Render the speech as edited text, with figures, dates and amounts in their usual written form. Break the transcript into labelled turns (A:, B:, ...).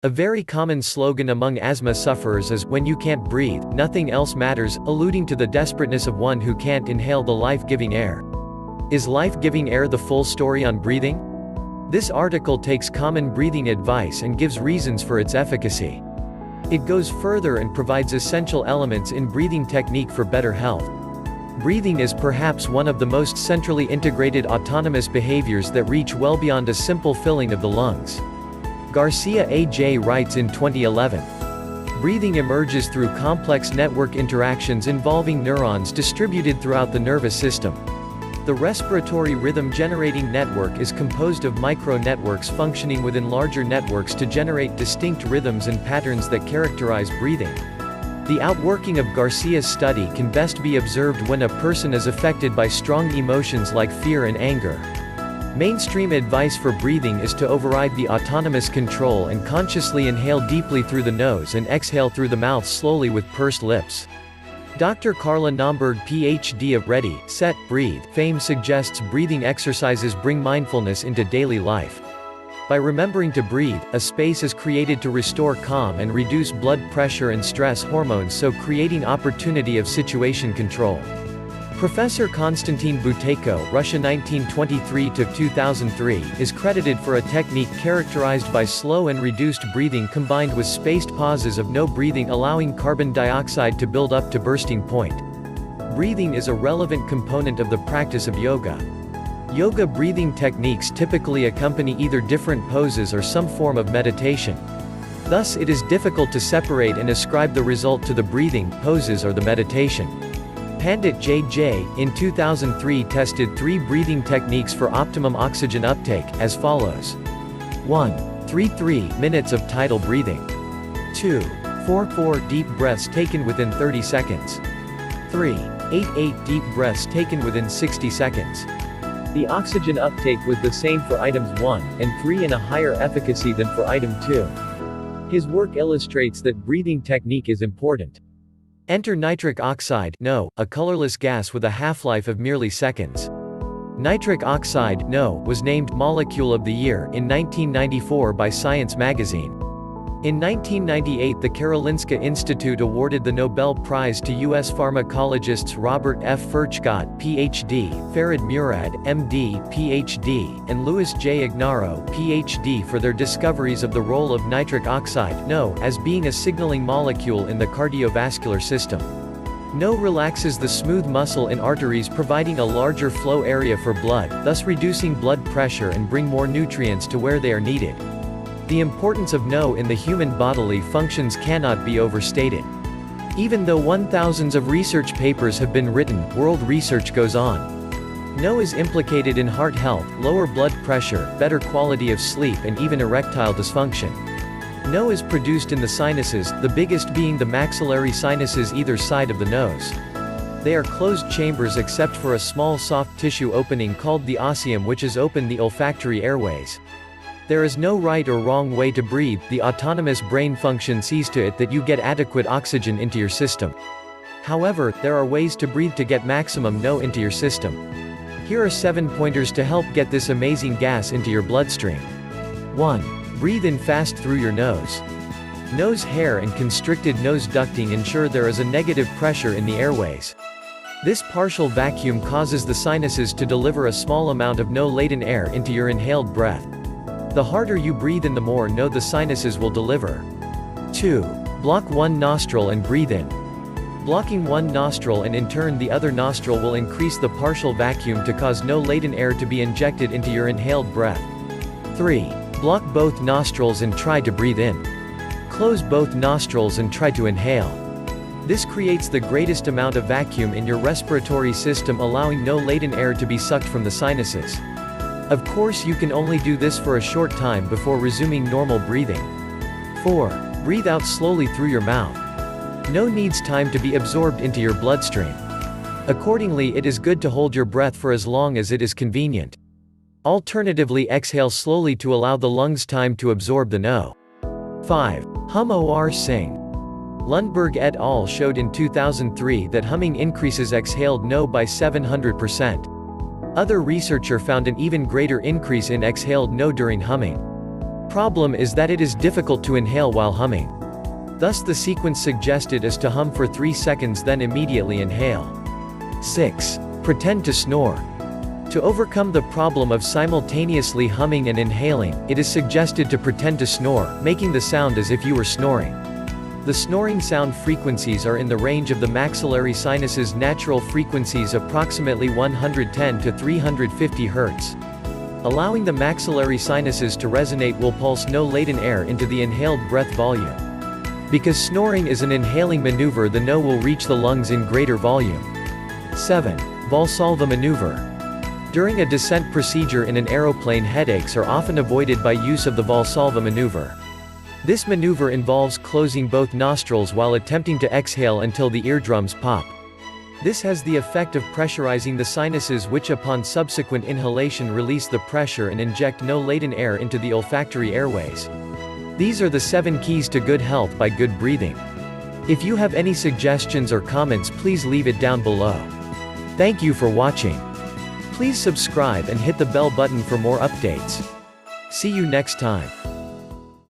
A: A very common slogan among asthma sufferers is, "When you can't breathe, nothing else matters," alluding to the desperateness of one who can't inhale the life-giving air. Is life-giving air the full story on breathing? This article takes common breathing advice and gives reasons for its efficacy. It goes further and provides essential elements in breathing technique for better health. Breathing is perhaps one of the most centrally integrated autonomous behaviors that reach well beyond a simple filling of the lungs. Garcia A.J. writes in 2011. Breathing emerges through complex network interactions involving neurons distributed throughout the nervous system. The respiratory rhythm-generating network is composed of micro-networks functioning within larger networks to generate distinct rhythms and patterns that characterize breathing. The outworking of Garcia's study can best be observed when a person is affected by strong emotions like fear and anger. Mainstream advice for breathing is to override the autonomous control and consciously inhale deeply through the nose and exhale through the mouth slowly with pursed lips. Dr. Carla Naumburg, Ph.D. of Ready, Set, Breathe fame suggests breathing exercises bring mindfulness into daily life. By remembering to breathe, a space is created to restore calm and reduce blood pressure and stress hormones, so creating opportunity of situation control. Professor Konstantin Buteyko, Russia 1923–2003, is credited for a technique characterized by slow and reduced breathing combined with spaced pauses of no breathing, allowing carbon dioxide to build up to bursting point. Breathing is a relevant component of the practice of yoga. Yoga breathing techniques typically accompany either different poses or some form of meditation. Thus it is difficult to separate and ascribe the result to the breathing, poses or the meditation. Pandit J.J., in 2003 tested 3 breathing techniques for optimum oxygen uptake, as follows. 1. 3 minutes of tidal breathing. 2. 4 deep breaths taken within 30 seconds. 3. 8 deep breaths taken within 60 seconds. The oxygen uptake was the same for items 1 and 3 and a higher efficacy than for item 2. His work illustrates that breathing technique is important. Enter nitric oxide, NO, a colorless gas with a half-life of merely seconds. Nitric oxide, NO, was named Molecule of the Year in 1994 by Science magazine. In 1998 the Karolinska Institute awarded the Nobel Prize to U.S. pharmacologists Robert F. Furchtgott, Ph.D., Farid Murad, M.D., Ph.D., and Louis J. Ignarro, Ph.D. for their discoveries of the role of nitric oxide, NO, as being a signaling molecule in the cardiovascular system. NO relaxes the smooth muscle in arteries, providing a larger flow area for blood, thus reducing blood pressure and bring more nutrients to where they are needed. The importance of NO in the human bodily functions cannot be overstated. Even though thousands of research papers have been written, world research goes on. NO is implicated in heart health, lower blood pressure, better quality of sleep and even erectile dysfunction. NO is produced in the sinuses, the biggest being the maxillary sinuses either side of the nose. They are closed chambers except for a small soft tissue opening called the osseum which is open the olfactory airways. There is no right or wrong way to breathe, the autonomous brain function sees to it that you get adequate oxygen into your system. However, there are ways to breathe to get maximum NO into your system. Here are 7 pointers to help get this amazing gas into your bloodstream. 1. Breathe in fast through your nose. Nose hair and constricted nose ducting ensure there is a negative pressure in the airways. This partial vacuum causes the sinuses to deliver a small amount of NO-laden air into your inhaled breath. The harder you breathe in, the more NO the sinuses will deliver. 2. Block one nostril and breathe in. Blocking one nostril and in turn the other nostril will increase the partial vacuum to cause NO-laden air to be injected into your inhaled breath. 3. Block both nostrils and try to breathe in. Close both nostrils and try to inhale. This creates the greatest amount of vacuum in your respiratory system, allowing NO-laden air to be sucked from the sinuses. Of course you can only do this for a short time before resuming normal breathing. 4. Breathe out slowly through your mouth. NO needs time to be absorbed into your bloodstream. Accordingly, it is good to hold your breath for as long as it is convenient. Alternatively, exhale slowly to allow the lungs time to absorb the NO. 5. Hum or sing. Lundberg et al. Showed in 2003 that humming increases exhaled NO by 700%. Other researcher found an even greater increase in exhaled NO during humming. problem is that it is difficult to inhale while humming. Thus the sequence suggested is to hum for 3 seconds then immediately inhale. 6. Pretend to snore. To overcome the problem of simultaneously humming and inhaling, it is suggested to pretend to snore, making the sound as if you were snoring. The snoring sound frequencies are in the range of the maxillary sinus's natural frequencies, approximately 110 to 350 Hz. Allowing the maxillary sinuses to resonate will pulse no latent air into the inhaled breath volume. Because snoring is an inhaling maneuver, the no will reach the lungs in greater volume. 7. Valsalva maneuver. During a descent procedure in an aeroplane, headaches are often avoided by use of the Valsalva maneuver. This maneuver involves closing both nostrils while attempting to exhale until the eardrums pop. This has the effect of pressurizing the sinuses, which upon subsequent inhalation release the pressure and inject no latent air into the olfactory airways. These are the 7 keys to good health by good breathing. If you have any suggestions or comments, please leave it down below. Thank you for watching. Please subscribe and hit the bell button for more updates. See you next time.